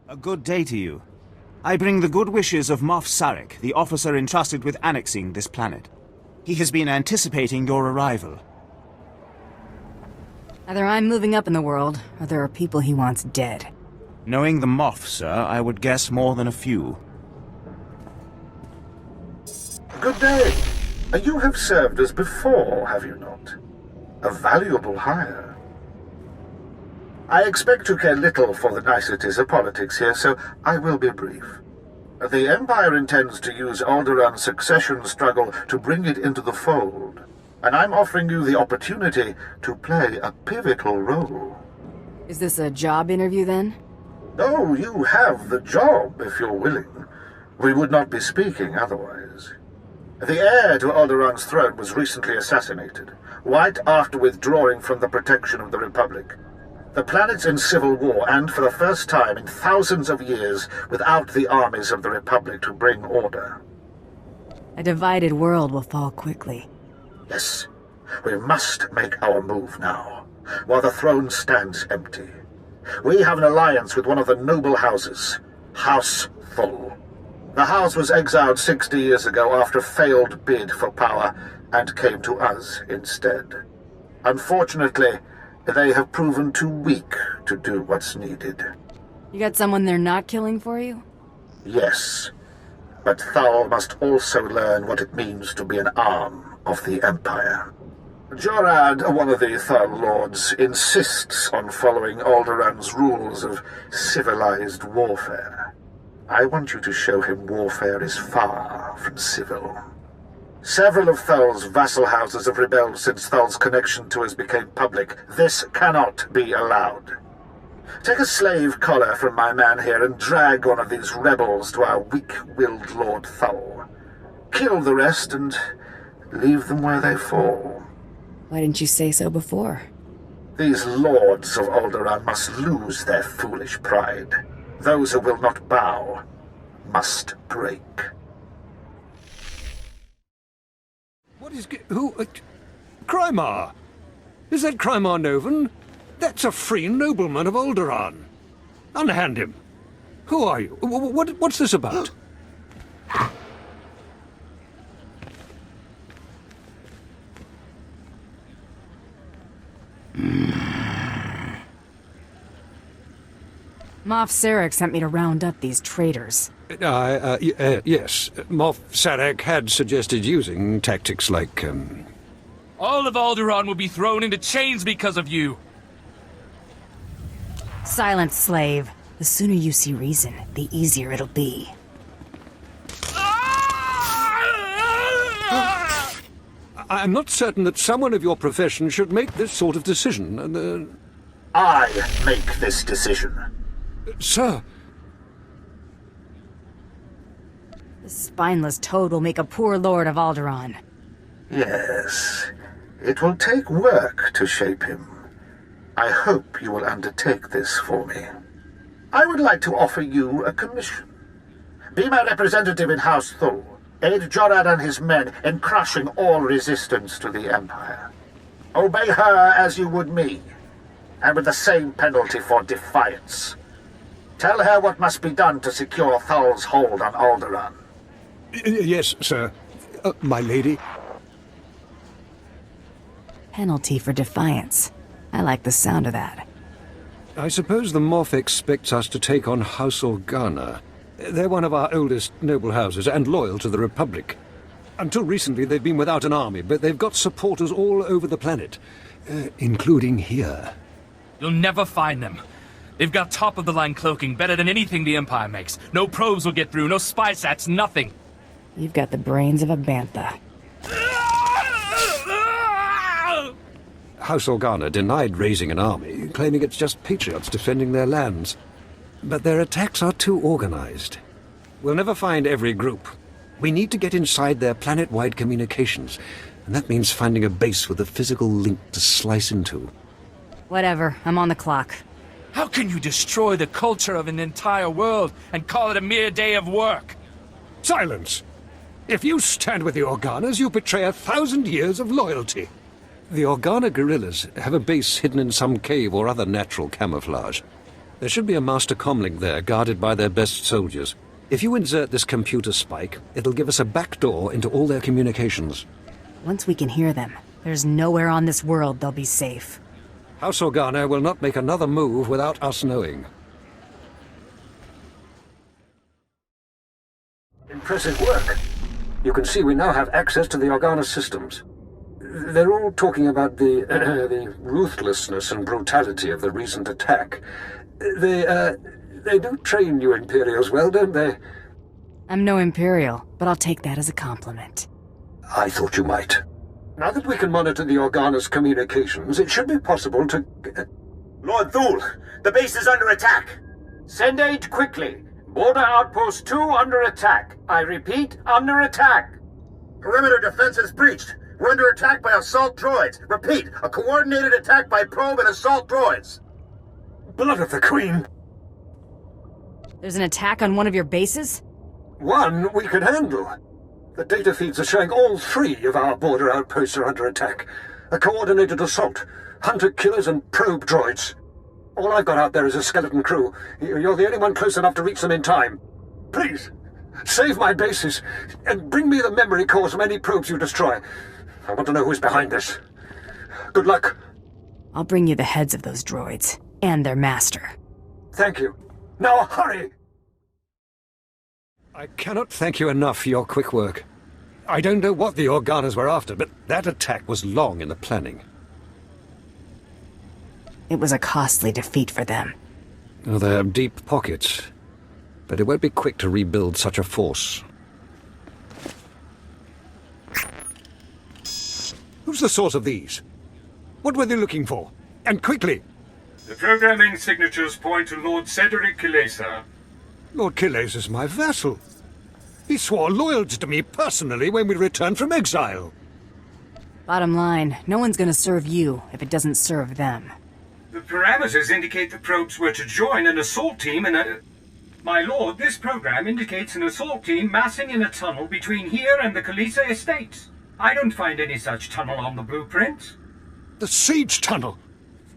A good day to you. I bring the good wishes of Moff Sarek, the officer entrusted with annexing this planet. He has been anticipating your arrival. Either I'm moving up in the world, or there are people he wants dead. Knowing the Moff, sir, I would guess more than a few. Good day. You have served us before, have you not? A valuable hire. I expect you care little for the niceties of politics here, so I will be brief. The Empire intends to use Alderaan's succession struggle to bring it into the fold, and I'm offering you the opportunity to play a pivotal role. Is this a job interview, then? Oh, you have the job, if you're willing. We would not be speaking otherwise. The heir to Alderaan's throne was recently assassinated, right after withdrawing from the protection of the Republic. The planet's in civil war, and for the first time in thousands of years, without the armies of the Republic to bring order. A divided world will fall quickly. Yes, we must make our move now, while the throne stands empty. We have an alliance with one of the noble houses, House Thull. The house was exiled 60 years ago after a failed bid for power, and came to us instead. Unfortunately, they have proven too weak to do what's needed. You got someone they're not killing for you? Yes, but Thull must also learn what it means to be an arm of the Empire. Jorad, one of the Thull lords, insists on following Alderaan's rules of civilized warfare. I want you to show him warfare is far from civil. Several of Thull's vassal houses have rebelled since Thull's connection to us became public. This cannot be allowed. Take a slave collar from my man here and drag one of these rebels to our weak-willed Lord Thull. Kill the rest and leave them where they fall. Why didn't you say so before? These lords of Alderaan must lose their foolish pride. Those who will not bow must break. What is... who... Crymar? Is that Crymar Novan? That's a free nobleman of Alderaan. Unhand him. Who are you? What's this about? Moff Sarek sent me to round up these traitors. Yes. Moff Sarek had suggested using tactics like, All of Alderaan will be thrown into chains because of you! Silence, slave. The sooner you see reason, the easier it'll be. I'm not certain that someone of your profession should make this sort of decision. I make this decision. Sir. This spineless toad will make a poor lord of Alderaan. Yes, it will take work to shape him. I hope you will undertake this for me. I would like to offer you a commission. Be my representative in House Thull. Aid Jorad and his men in crushing all resistance to the Empire. Obey her as you would me, and with the same penalty for defiance. Tell her what must be done to secure Thull's hold on Alderaan. Yes, sir. My lady. Penalty for defiance. I like the sound of that. I suppose the Moff expects us to take on House Organa. They're one of our oldest noble houses and loyal to the Republic. Until recently, they've been without an army, but they've got supporters all over the planet, including here. You'll never find them. They've got top-of-the-line cloaking, better than anything the Empire makes. No probes will get through, no spy sats, nothing. You've got the brains of a bantha. House Organa denied raising an army, claiming it's just patriots defending their lands. But their attacks are too organized. We'll never find every group. We need to get inside their planet-wide communications, and that means finding a base with a physical link to slice into. Whatever, I'm on the clock. How can you destroy the culture of an entire world and call it a mere day of work? Silence! If you stand with the Organas, you betray 1,000 years of loyalty. The Organa guerrillas have a base hidden in some cave or other natural camouflage. There should be a master comlink there, guarded by their best soldiers. If you insert this computer spike, it'll give us a backdoor into all their communications. Once we can hear them, there's nowhere on this world they'll be safe. House Organa will not make another move without us knowing. Impressive work. You can see we now have access to the Organa systems. They're all talking about the ruthlessness and brutality of the recent attack. They do train you Imperials well, don't they? I'm no Imperial, but I'll take that as a compliment. I thought you might. Now that we can monitor the Organa's communications, it should be possible to... Lord Thule, the base is under attack. Send aid quickly. Border Outpost 2 under attack. I repeat, under attack. Perimeter defenses breached. We're under attack by assault droids. Repeat, a coordinated attack by probe and assault droids. Blood of the Queen! There's an attack on one of your bases? One we can handle. The data feeds are showing all 3 of our border outposts are under attack. A coordinated assault, hunter-killers and probe droids. All I've got out there is a skeleton crew. You're the only one close enough to reach them in time. Please, save my bases, and bring me the memory cores from any probes you destroy. I want to know who's behind this. Good luck. I'll bring you the heads of those droids, and their master. Thank you. Now hurry! I cannot thank you enough for your quick work. I don't know what the Organas were after, but that attack was long in the planning. It was a costly defeat for them. Oh, they have deep pockets, but it won't be quick to rebuild such a force. Who's the source of these? What were they looking for? And quickly! The programming signatures point to Lord Cedric Kilesa. Lord Kilesa is my vassal. He swore loyalty to me personally when we returned from exile. Bottom line, no one's gonna serve you if it doesn't serve them. The parameters indicate the probes were to join an assault team in a... My lord, this program indicates an assault team massing in a tunnel between here and the Kilesa estates. I don't find any such tunnel on the blueprint. The siege tunnel!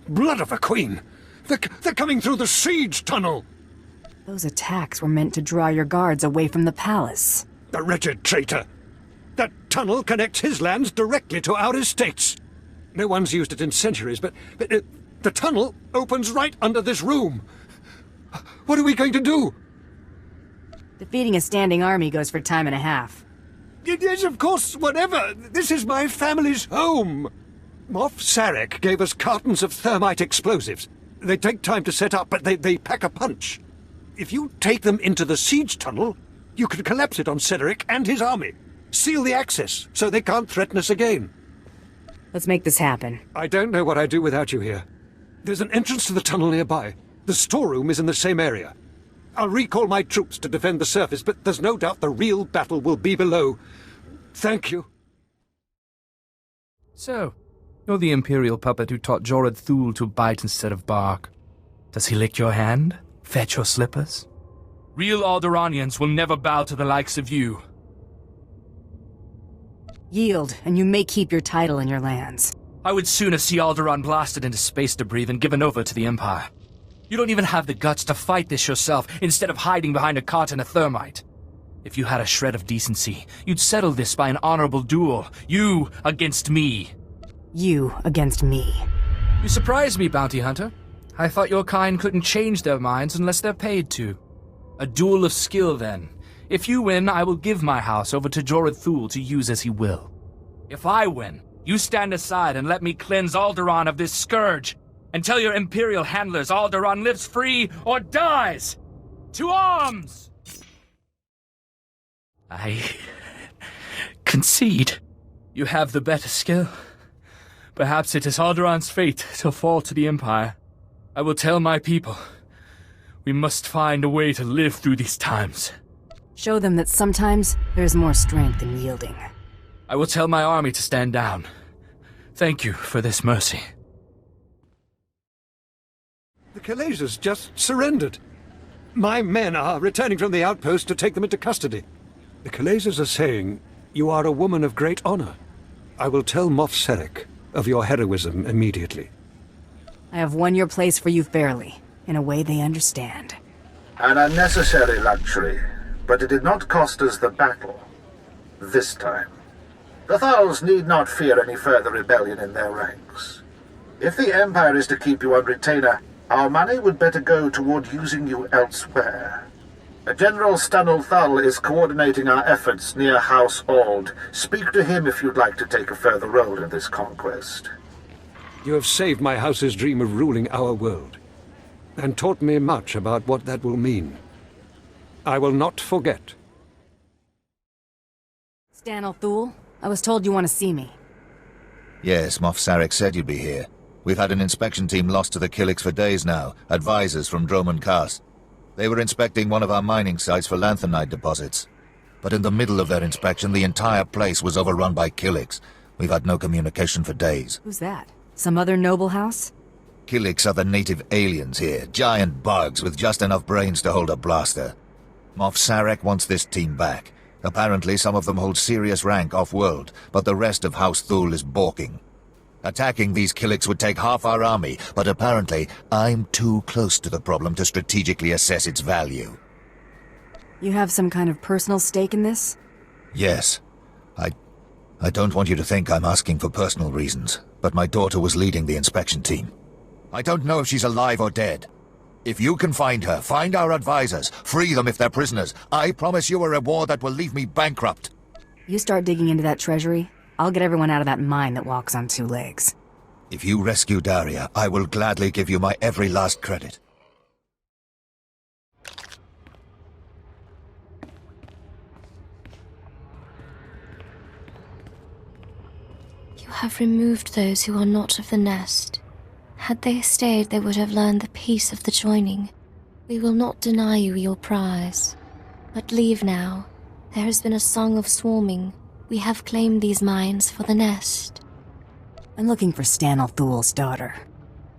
Blood of a Queen! They're coming through the siege tunnel! Those attacks were meant to draw your guards away from the palace. The wretched traitor! That tunnel connects his lands directly to our estates. No one's used it in centuries, but the tunnel opens right under this room. What are we going to do? Defeating a standing army goes for time and a half. Yes, of course, whatever. This is my family's home. Moff Sarek gave us cartons of thermite explosives. They take time to set up, but they pack a punch. If you take them into the siege tunnel, you can collapse it on Cedric and his army. Seal the access, so they can't threaten us again. Let's make this happen. I don't know what I'd do without you here. There's an entrance to the tunnel nearby. The storeroom is in the same area. I'll recall my troops to defend the surface, but there's no doubt the real battle will be below. Thank you. So, you're the Imperial puppet who taught Jorad Thule to bite instead of bark. Does he lick your hand? Fetch your slippers? Real Alderaanians will never bow to the likes of you. Yield, and you may keep your title and your lands. I would sooner see Alderaan blasted into space debris than given over to the Empire. You don't even have the guts to fight this yourself, instead of hiding behind a carton of thermite. If you had a shred of decency, you'd settle this by an honorable duel. You against me. You against me. You surprise me, Bounty Hunter. I thought your kind couldn't change their minds unless they're paid to. A duel of skill, then. If you win, I will give my house over to Jorad Thule to use as he will. If I win, you stand aside and let me cleanse Alderaan of this scourge, and tell your Imperial handlers Alderaan lives free or dies! To arms! I concede. You have the better skill. Perhaps it is Alderaan's fate to fall to the Empire. I will tell my people. We must find a way to live through these times. Show them that sometimes there's more strength in yielding. I will tell my army to stand down. Thank you for this mercy. The Kilesas just surrendered. My men are returning from the outpost to take them into custody. The Kilesas are saying you are a woman of great honor. I will tell Moff Sarek of your heroism immediately. I have won your place for you fairly. in a way they understand. An unnecessary luxury, but it did not cost us the battle. This time. The Thals need not fear any further rebellion in their ranks. If the Empire is to keep you on retainer, our money would better go toward using you elsewhere. General Stanul Thal is coordinating our efforts near House Ald. Speak to him if you'd like to take a further role in this conquest. You have saved my house's dream of ruling our world, and taught me much about what that will mean. I will not forget. Stanul Thul, I was told you want to see me. Yes, Moff Sarek said you'd be here. We've had an inspection team lost to the Killiks for days now, advisors from Droman Khas. They were inspecting one of our mining sites for lanthanide deposits. But in the middle of their inspection, the entire place was overrun by Killiks. We've had no communication for days. Who's that? Some other noble house? Killiks are the native aliens here, giant bugs with just enough brains to hold a blaster. Moff Sarek wants this team back. Apparently some of them hold serious rank off-world, but the rest of House Thul is balking. Attacking these Killiks would take half our army, but apparently I'm too close to the problem to strategically assess its value. You have some kind of personal stake in this? Yes. I don't want you to think I'm asking for personal reasons, but my daughter was leading the inspection team. I don't know if she's alive or dead. If you can find her, find our advisors, free them if they're prisoners. I promise you a reward that will leave me bankrupt. You start digging into that treasury, I'll get everyone out of that mine that walks on two legs. If you rescue Daria, I will gladly give you my every last credit. You have removed those who are not of the nest. Had they stayed, they would have learned the peace of the joining. We will not deny you your prize. But leave now. There has been a song of swarming. We have claimed these mines for the nest. I'm looking for Stanul Thul's daughter.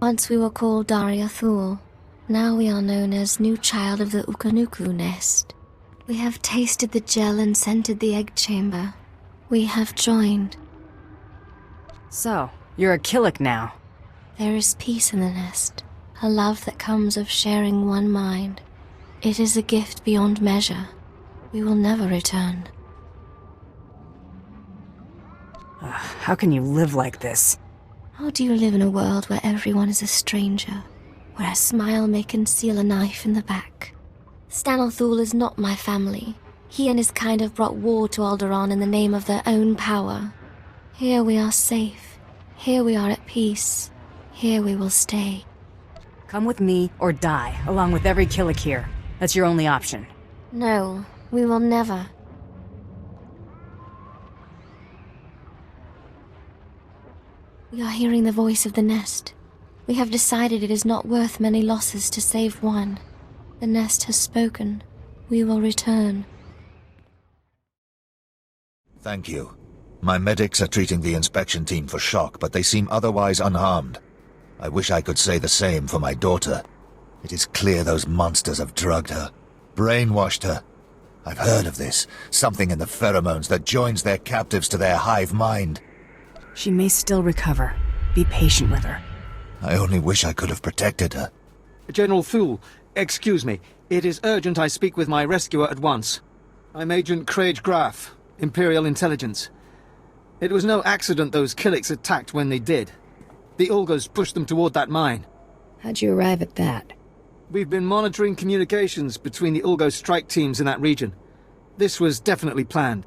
Once we were called Daria Thul. Now we are known as new child of the Ukanuku nest. We have tasted the gel and scented the egg chamber. We have joined. So, you're a Killik now. There is peace in the nest, a love that comes of sharing one mind. It is a gift beyond measure. We will never return. How can you live like this? How do you live in a world where everyone is a stranger, where a smile may conceal a knife in the back? Stanul Thul is not my family. He and his kind have brought war to Alderaan in the name of their own power. Here we are safe. Here we are at peace. Here we will stay. Come with me or die, along with every Killik here. That's your only option. No, we will never. We are hearing the voice of the nest. We have decided it is not worth many losses to save one. The nest has spoken. We will return. Thank you. My medics are treating the inspection team for shock, but they seem otherwise unharmed. I wish I could say the same for my daughter. It is clear those monsters have drugged her, brainwashed her. I've heard of this, something in the pheromones that joins their captives to their hive mind. She may still recover. Be patient with her. I only wish I could have protected her. General Thul, excuse me. It is urgent I speak with my rescuer at once. I'm Agent Craig Graff, Imperial Intelligence. It was no accident those Killiks attacked when they did. The Ulgos pushed them toward that mine. How'd you arrive at that? We've been monitoring communications between the Ulgo strike teams in that region. This was definitely planned.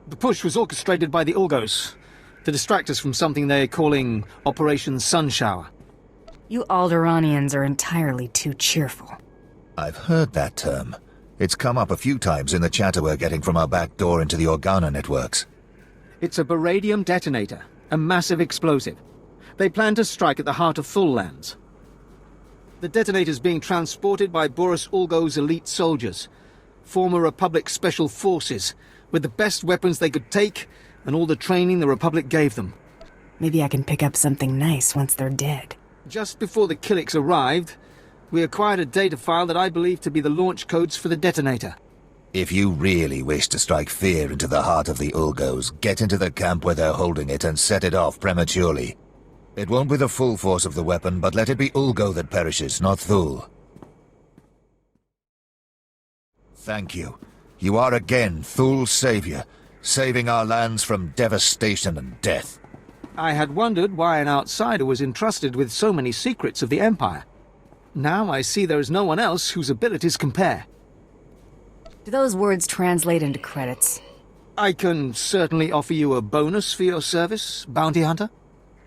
The push was orchestrated by the Ulgos to distract us from something they're calling Operation Sunshower. You Alderaanians are entirely too cheerful. I've heard that term. It's come up a few times in the chatter we're getting from our back door into the Organa networks. It's a beradium detonator, a massive explosive. They plan to strike at the heart of Thul lands. The detonator's being transported by Boris Ulgo's elite soldiers, former Republic Special Forces, with the best weapons they could take and all the training the Republic gave them. Maybe I can pick up something nice once they're dead. Just before the Killiks arrived, we acquired a data file that I believe to be the launch codes for the detonator. If you really wish to strike fear into the heart of the Ulgos, get into the camp where they're holding it and set it off prematurely. It won't be the full force of the weapon, but let it be Ulgo that perishes, not Thul. Thank you. You are again Thul's savior, saving our lands from devastation and death. I had wondered why an outsider was entrusted with so many secrets of the Empire. Now I see there is no one else whose abilities compare. Do those words translate into credits? I can certainly offer you a bonus for your service, Bounty Hunter.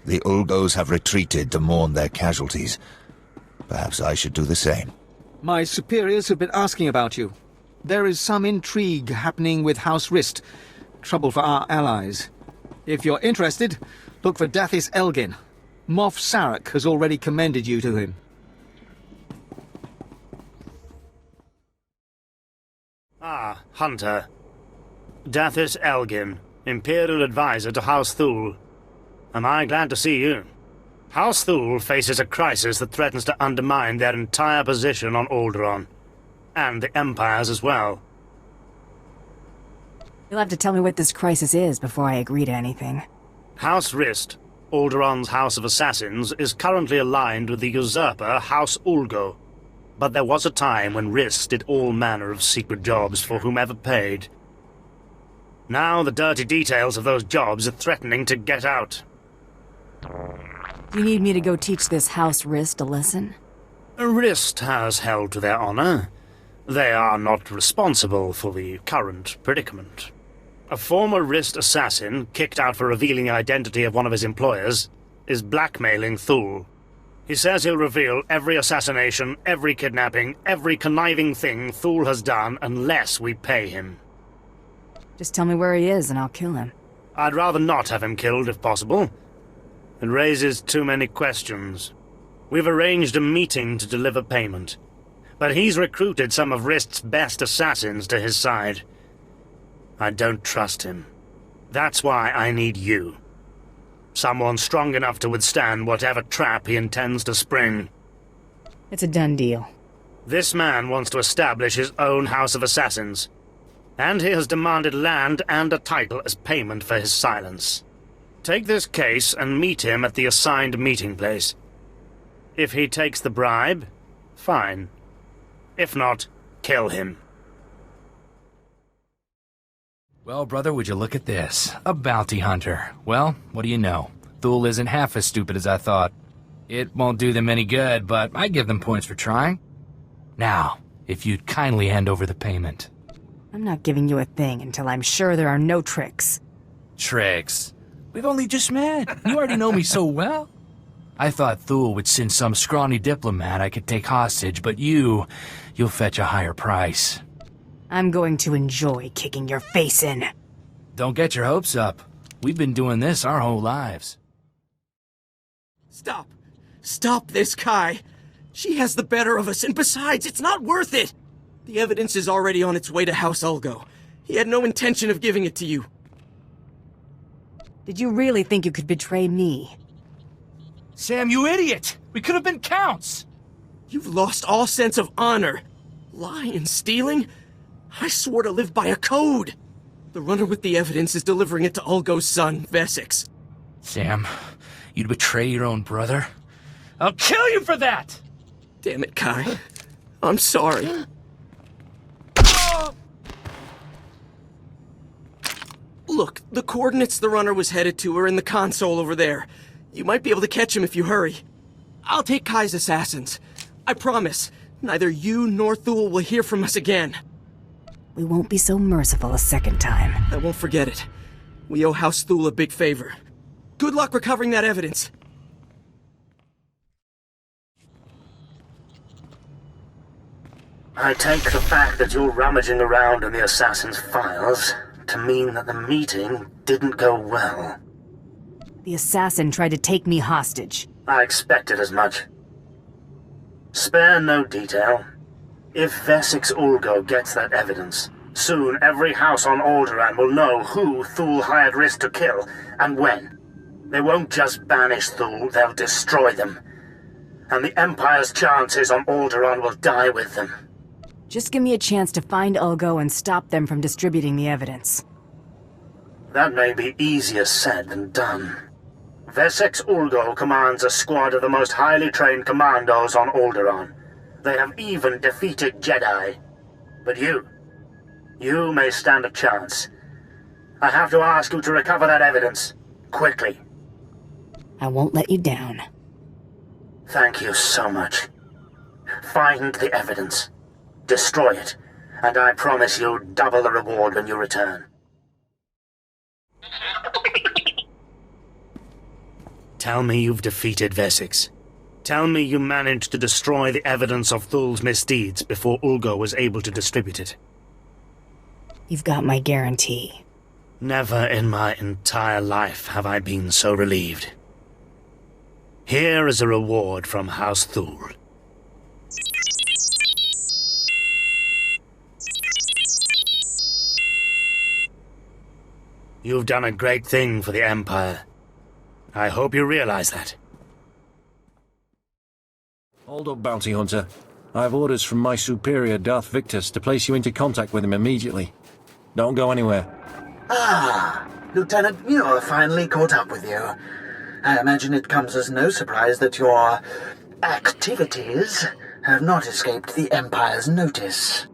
The Ulgos have retreated to mourn their casualties. Perhaps I should do the same. My superiors have been asking about you. There is some intrigue happening with House Rist. Trouble for our allies. If you're interested, look for Dathis Elgin. Moff Sarek has already commended you to him. Ah, Hunter. Dathis Elgin, Imperial Advisor to House Thul. Am I glad to see you? House Thul faces a crisis that threatens to undermine their entire position on Onderon. And the Empire's as well. You'll have to tell me what this crisis is before I agree to anything. House Rist, Alderon's House of Assassins, is currently aligned with the usurper House Ulgo. But there was a time when Rist did all manner of secret jobs for whomever paid. Now the dirty details of those jobs are threatening to get out. Do you need me to go teach this House Rist a lesson? Rist has held to their honor. They are not responsible for the current predicament. A former Rist assassin, kicked out for revealing the identity of one of his employers, is blackmailing Thul. He says he'll reveal every assassination, every kidnapping, every conniving thing Thul has done unless we pay him. Just tell me where he is and I'll kill him. I'd rather not have him killed if possible. It raises too many questions. We've arranged a meeting to deliver payment. But he's recruited some of Rist's best assassins to his side. I don't trust him. That's why I need you. Someone strong enough to withstand whatever trap he intends to spring. It's a done deal. This man wants to establish his own House of Assassins. And he has demanded land and a title as payment for his silence. Take this case and meet him at the assigned meeting place. If he takes the bribe, fine. If not, kill him. Well, brother, would you look at this? A bounty hunter. Well, what do you know? Thul isn't half as stupid as I thought. It won't do them any good, but I give them points for trying. Now, if you'd kindly hand over the payment. I'm not giving you a thing until I'm sure there are no tricks. Tricks? We've only just met. You already know me so well. I thought Thul would send some scrawny diplomat I could take hostage, but you'll fetch a higher price. I'm going to enjoy kicking your face in. Don't get your hopes up. We've been doing this our whole lives. Stop. Stop this, Kai. She has the better of us, and besides, it's not worth it. The evidence is already on its way to House Ulgo. He had no intention of giving it to you. Did you really think you could betray me? Sam, you idiot! We could have been counts! You've lost all sense of honor. Lying and stealing? I swore to live by a code. The runner with the evidence is delivering it to Ulgo's son, Vesix. Sam, you'd betray your own brother? I'll kill you for that! Damn it, Kai. I'm sorry. Look, the coordinates the runner was headed to are in the console over there. You might be able to catch him if you hurry. I'll take Kai's assassins. I promise, neither you nor Thul will hear from us again. We won't be so merciful a second time. I won't forget it. We owe House Thul a big favor. Good luck recovering that evidence. I take the fact that you're rummaging around in the assassin's files to mean that the meeting didn't go well. The assassin tried to take me hostage. I expected as much. Spare no detail. If Vesix Ulgo gets that evidence, soon every house on Alderaan will know who Thul hired Rist to kill, and when. They won't just banish Thul, they'll destroy them. And the Empire's chances on Alderaan will die with them. Just give me a chance to find Ulgo and stop them from distributing the evidence. That may be easier said than done. Vesix Ulgo commands a squad of the most highly trained commandos on Alderaan. They have even defeated Jedi. But you, You may stand a chance. I have to ask you to recover that evidence. Quickly. I won't let you down. Thank you so much. Find the evidence. Destroy it. And I promise you'll double the reward when you return. Tell me you've defeated Wessex. Tell me you managed to destroy the evidence of Thul's misdeeds before Ulgo was able to distribute it. You've got my guarantee. Never in my entire life have I been so relieved. Here is a reward from House Thul. You've done a great thing for the Empire. I hope you realize that. Hold up, Bounty Hunter. I have orders from my superior, Darth Victus, to place you into contact with him immediately. Don't go anywhere. Ah, Lieutenant Muir finally caught up with you. I imagine it comes as no surprise that your activities have not escaped the Empire's notice.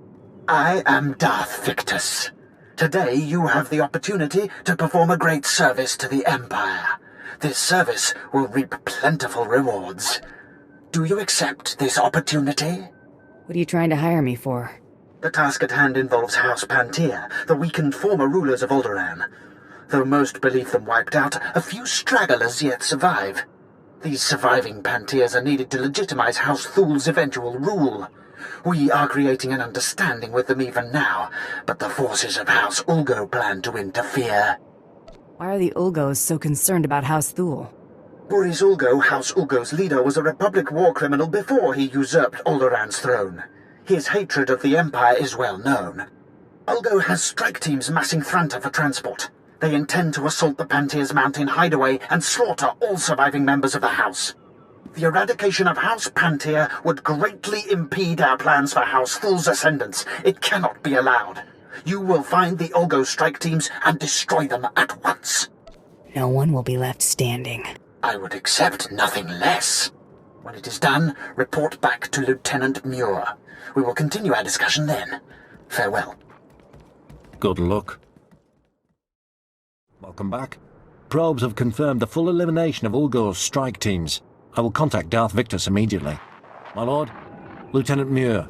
I am Darth Victus. Today you have the opportunity to perform a great service to the Empire. This service will reap plentiful rewards. Do you accept this opportunity? What are you trying to hire me for? The task at hand involves House Pantea, the weakened former rulers of Alderaan. Though most believe them wiped out, a few stragglers yet survive. These surviving Panteas are needed to legitimize House Thul's eventual rule. We are creating an understanding with them even now, but the forces of House Ulgo plan to interfere. Why are the Ulgos so concerned about House Thul? Boris Ulgo, House Ulgo's leader, was a Republic war criminal before he usurped Alderaan's throne. His hatred of the Empire is well known. Ulgo has strike teams massing Thranta for transport. They intend to assault the Pantea's mountain hideaway and slaughter all surviving members of the House. The eradication of House Pantea would greatly impede our plans for House Thul's ascendance. It cannot be allowed. You will find the Ulgo strike teams and destroy them at once. No one will be left standing. I would accept nothing less. When it is done, report back to Lieutenant Muir. We will continue our discussion then. Farewell. Good luck. Welcome back. Probes have confirmed the full elimination of Ulgo's strike teams. I will contact Darth Victus immediately. My lord, Lieutenant Muir,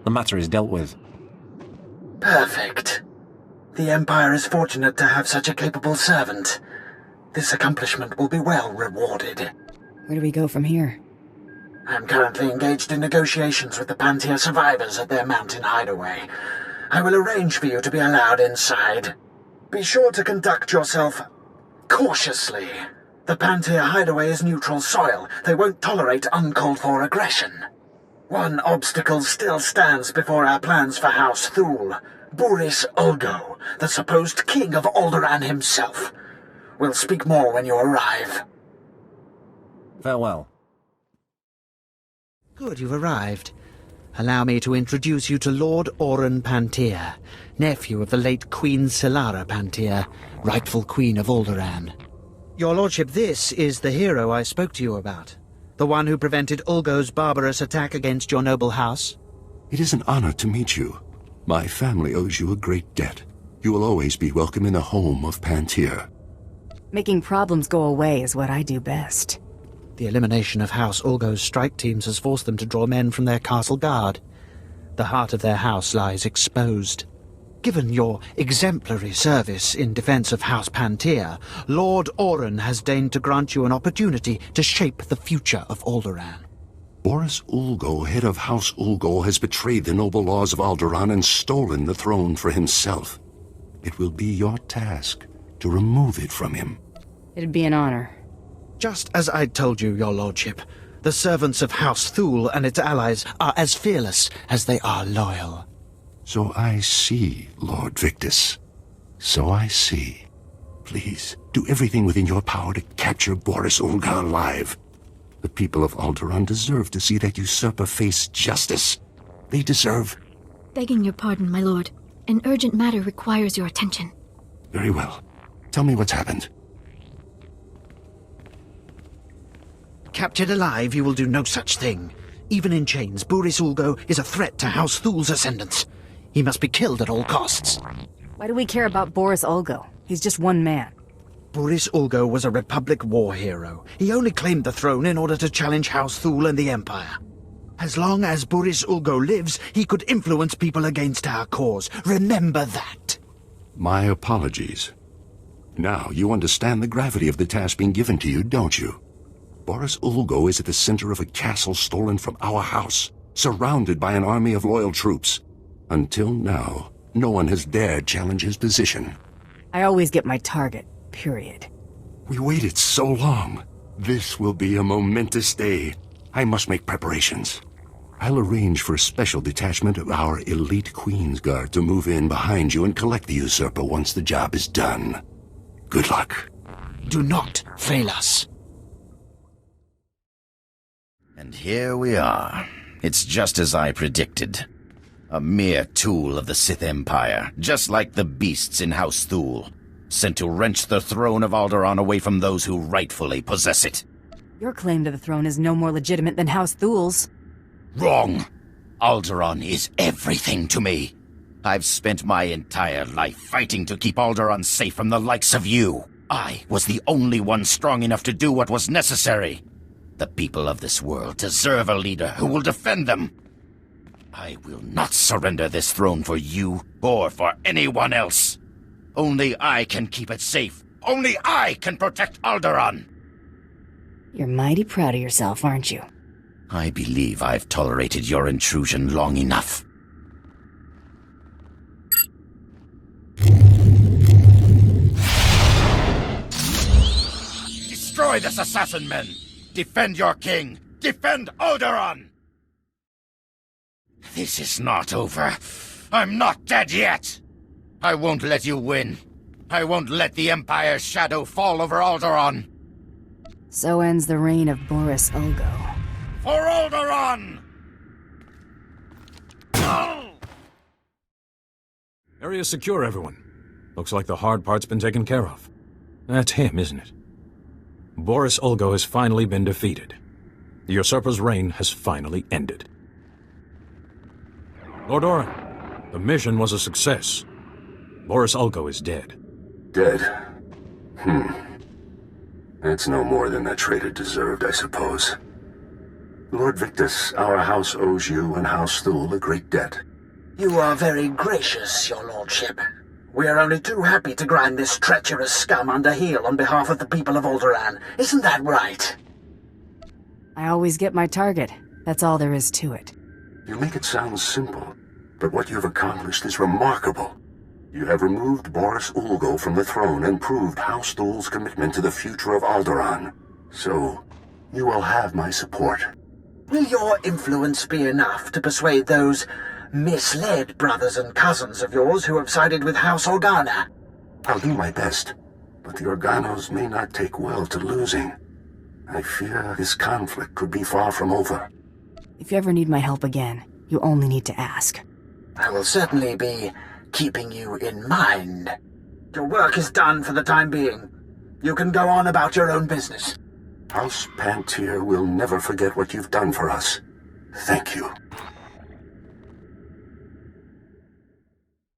the matter is dealt with. Perfect. The Empire is fortunate to have such a capable servant. This accomplishment will be well rewarded. Where do we go from here? I am currently engaged in negotiations with the Pantea survivors at their mountain hideaway. I will arrange for you to be allowed inside. Be sure to conduct yourself cautiously. The Pantea hideaway is neutral soil. They won't tolerate uncalled-for aggression. One obstacle still stands before our plans for House Thul. Boris Ulgo, the supposed king of Alderaan himself. We'll speak more when you arrive. Farewell. Good, you've arrived. Allow me to introduce you to Lord Oren Pantea, nephew of the late Queen Silara Pantea, rightful Queen of Alderaan. Your lordship, this is the hero I spoke to you about. The one who prevented Ulgo's barbarous attack against your noble house. It is an honor to meet you. My family owes you a great debt. You will always be welcome in the home of Pantea. Making problems go away is what I do best. The elimination of House Ulgo's strike teams has forced them to draw men from their castle guard. The heart of their house lies exposed. Given your exemplary service in defense of House Pantea, Lord Oren has deigned to grant you an opportunity to shape the future of Alderaan. Boris Ulgo, head of House Ulgo, has betrayed the noble laws of Alderaan and stolen the throne for himself. It will be your task to remove it from him. It'd be an honor. Just as I told you, your lordship, the servants of House Thul and its allies are as fearless as they are loyal. So I see, Lord Victus. So I see. Please, do everything within your power to capture Boris Ulgo alive. The people of Alderaan deserve to see that usurper face justice. They deserve... Begging your pardon, my lord. An urgent matter requires your attention. Very well. Tell me what's happened. Captured alive, you will do no such thing. Even in chains, Boris Ulgo is a threat to House Thul's ascendance. He must be killed at all costs. Why do we care about Boris Ulgo? He's just one man. Boris Ulgo was a Republic war hero. He only claimed the throne in order to challenge House Thule and the Empire. As long as Boris Ulgo lives, he could influence people against our cause. Remember that. My apologies. Now you understand the gravity of the task being given to you, don't you? Boris Ulgo is at the center of a castle stolen from our house, surrounded by an army of loyal troops. Until now, no one has dared challenge his position. I always get my target, period. We waited so long. This will be a momentous day. I must make preparations. I'll arrange for a special detachment of our elite Queen's Guard to move in behind you and collect the usurper once the job is done. Good luck. Do not fail us. And here we are. It's just as I predicted. A mere tool of the Sith Empire, just like the beasts in House Thule, sent to wrench the throne of Alderaan away from those who rightfully possess it. Your claim to the throne is no more legitimate than House Thule's. Wrong! Alderaan is everything to me. I've spent my entire life fighting to keep Alderaan safe from the likes of you. I was the only one strong enough to do what was necessary. The people of this world deserve a leader who will defend them. I will not surrender this throne for you or for anyone else. Only I can keep it safe. Only I can protect Alderaan. You're mighty proud of yourself, aren't you? I believe I've tolerated your intrusion long enough. Destroy this assassin men! Defend your king! Defend Alderaan! This is not over. I'm not dead yet! I won't let you win. I won't let the Empire's shadow fall over Alderaan. So ends the reign of Boris Ulgo. For Alderaan! Area secure, everyone. Looks like the hard part's been taken care of. That's him, isn't it? Boris Ulgo has finally been defeated. The usurper's reign has finally ended. Lord Oren, the mission was a success. Boris Ulgo is dead. Dead? That's no more than that traitor deserved, I suppose. Lord Victus, our house owes you and House Thule a great debt. You are very gracious, your lordship. We are only too happy to grind this treacherous scum under heel on behalf of the people of Alderaan. Isn't that right? I always get my target. That's all there is to it. You make it sound simple, but what you've accomplished is remarkable. You have removed Boris Ulgo from the throne and proved House Thule's commitment to the future of Alderaan. So, you will have my support. Will your influence be enough to persuade those misled brothers and cousins of yours who have sided with House Organa? I'll do my best, but the Organos may not take well to losing. I fear this conflict could be far from over. If you ever need my help again, you only need to ask. I will certainly be keeping you in mind. Your work is done for the time being. You can go on about your own business. House Pantier will never forget what you've done for us. Thank you.